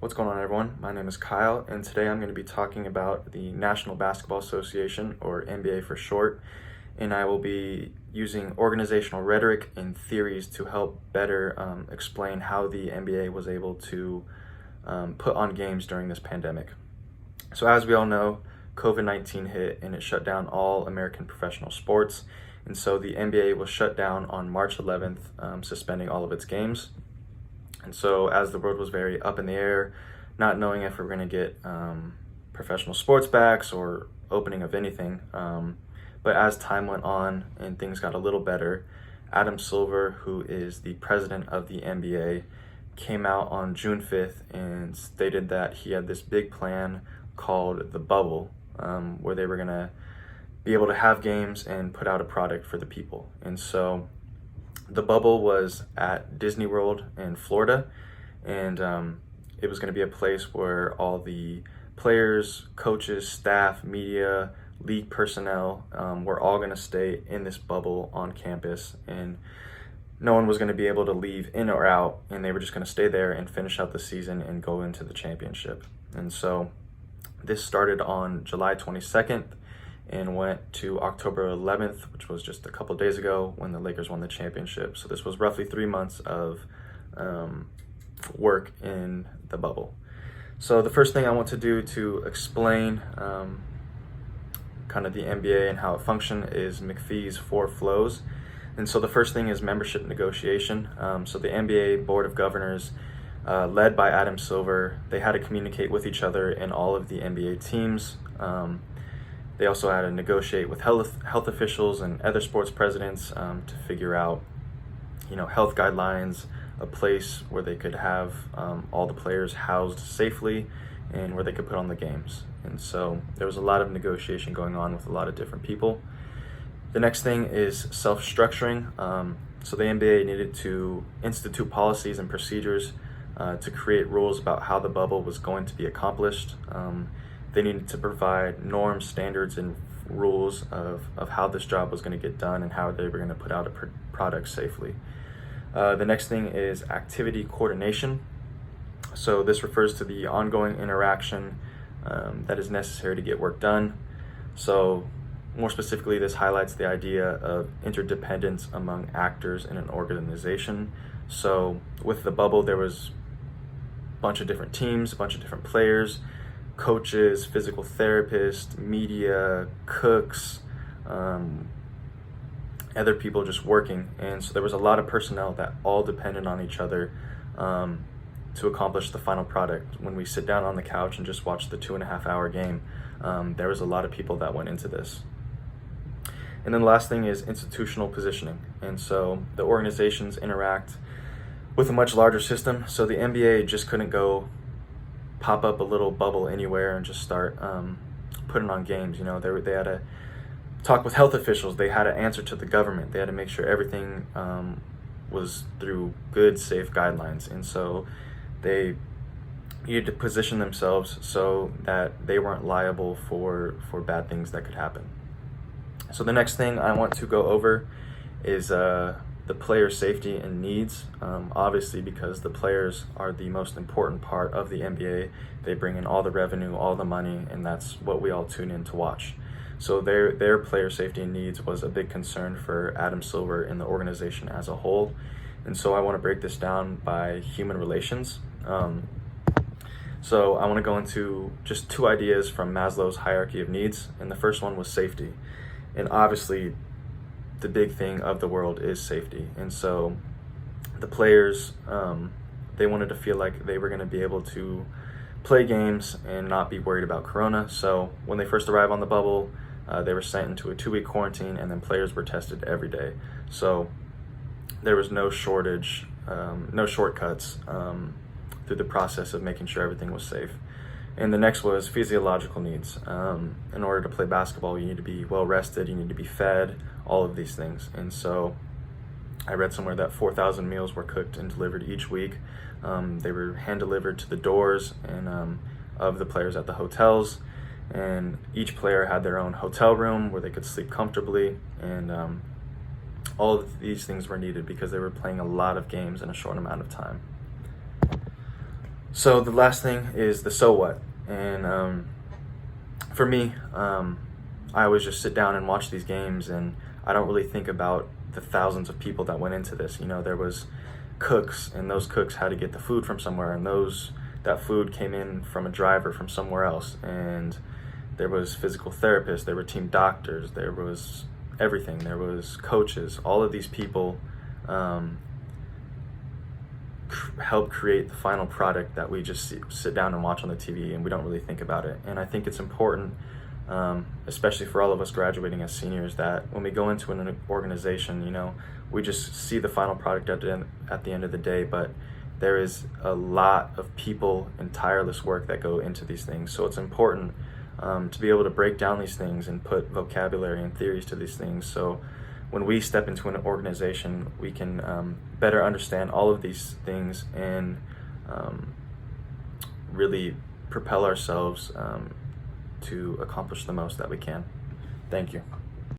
What's going on, everyone? My name is Kyle, and today I'm going to be talking about the National Basketball Association, or NBA for short, and I will be using organizational rhetoric and theories to help better explain how the NBA was able to put on games during this pandemic. So as we all know, COVID-19 hit and it shut down all American professional sports, and so the NBA was shut down on March 11th, suspending all of its games. And so as the world was very up in the air, not knowing if we were going to get professional sports backs or opening of anything, but as time went on and things got a little better, Adam Silver, who is the president of the NBA, came out on June 5th and stated that he had this big plan called the bubble, where they were going to be able to have games and put out a product for the people. And so the bubble was at Disney World in Florida, and it was going to be a place where all the players, coaches, staff, media, league personnel were all going to stay in this bubble on campus, and no one was going to be able to leave in or out, and they were just going to stay there and finish out the season and go into the championship. And so this started on July 22nd and went to October 11th, which was just a couple days ago when the Lakers won the championship. So this was roughly 3 months of work in the bubble. So the first thing I want to do to explain kind of the NBA and how it functioned is McPhee's 4 flows. And so the first thing is membership negotiation. So the NBA Board of Governors, led by Adam Silver, they had to communicate with each other and all of the NBA teams. They also had to negotiate with health officials and other sports presidents to figure out, health guidelines, a place where they could have all the players housed safely and where they could put on the games. And so there was a lot of negotiation going on with a lot of different people. The next thing is self-structuring. So the NBA needed to institute policies and procedures to create rules about how the bubble was going to be accomplished. They needed to provide norms, standards, and rules of how this job was going to get done and how they were going to put out a product safely. The next thing is activity coordination. So this refers to the ongoing interaction that is necessary to get work done. So more specifically, this highlights the idea of interdependence among actors in an organization. So with the bubble, there was a bunch of different teams, a bunch of different players, coaches, physical therapists, media, cooks, other people just working. And so there was a lot of personnel that all depended on each other to accomplish the final product. When we sit down on the couch and just watch the 2.5-hour game, there was a lot of people that went into this. And then the last thing is institutional positioning. And so the organizations interact with a much larger system. So the NBA just couldn't go pop up a little bubble anywhere and just start putting on games. They had to talk with health officials. They had to answer to the government. They had to make sure everything was through good, safe guidelines. And so they needed to position themselves so that they weren't liable for bad things that could happen. So the next thing I want to go over is the player safety and needs, obviously because the players are the most important part of the NBA. They bring in all the revenue, all the money, and that's what we all tune in to watch. So their player safety and needs was a big concern for Adam Silver and the organization as a whole. And so I want to break this down by human relations. So I want to go into just 2 ideas from Maslow's hierarchy of needs, and the first one was safety. And obviously the big thing of the world is safety. And so the players, they wanted to feel like they were going to be able to play games and not be worried about Corona. So when they first arrived on the bubble, they were sent into a 2-week quarantine, and then players were tested every day. So there was no shortage, no shortcuts through the process of making sure everything was safe. And the next was physiological needs. In order to play basketball, you need to be well rested, you need to be fed, all of these things. And so I read somewhere that 4,000 meals were cooked and delivered each week. They were hand delivered to the doors and of the players at the hotels. And each player had their own hotel room where they could sleep comfortably. And all of these things were needed because they were playing a lot of games in a short amount of time. So the last thing is the so what. And for me, I always just sit down and watch these games, and I don't really think about the thousands of people that went into this. You know, there was cooks, and those cooks had to get the food from somewhere, and that food came in from a driver from somewhere else. And there was physical therapists, there were team doctors, there was everything, there was coaches. All of these people help create the final product that we just sit down and watch on the TV, and we don't really think about it. And I think it's important, especially for all of us graduating as seniors, that when we go into an organization, you know, we just see the final product at the end of the day, but there is a lot of people and tireless work that go into these things. So it's important to be able to break down these things and put vocabulary and theories to these things. So when we step into an organization, we can better understand all of these things and really propel ourselves to accomplish the most that we can. Thank you.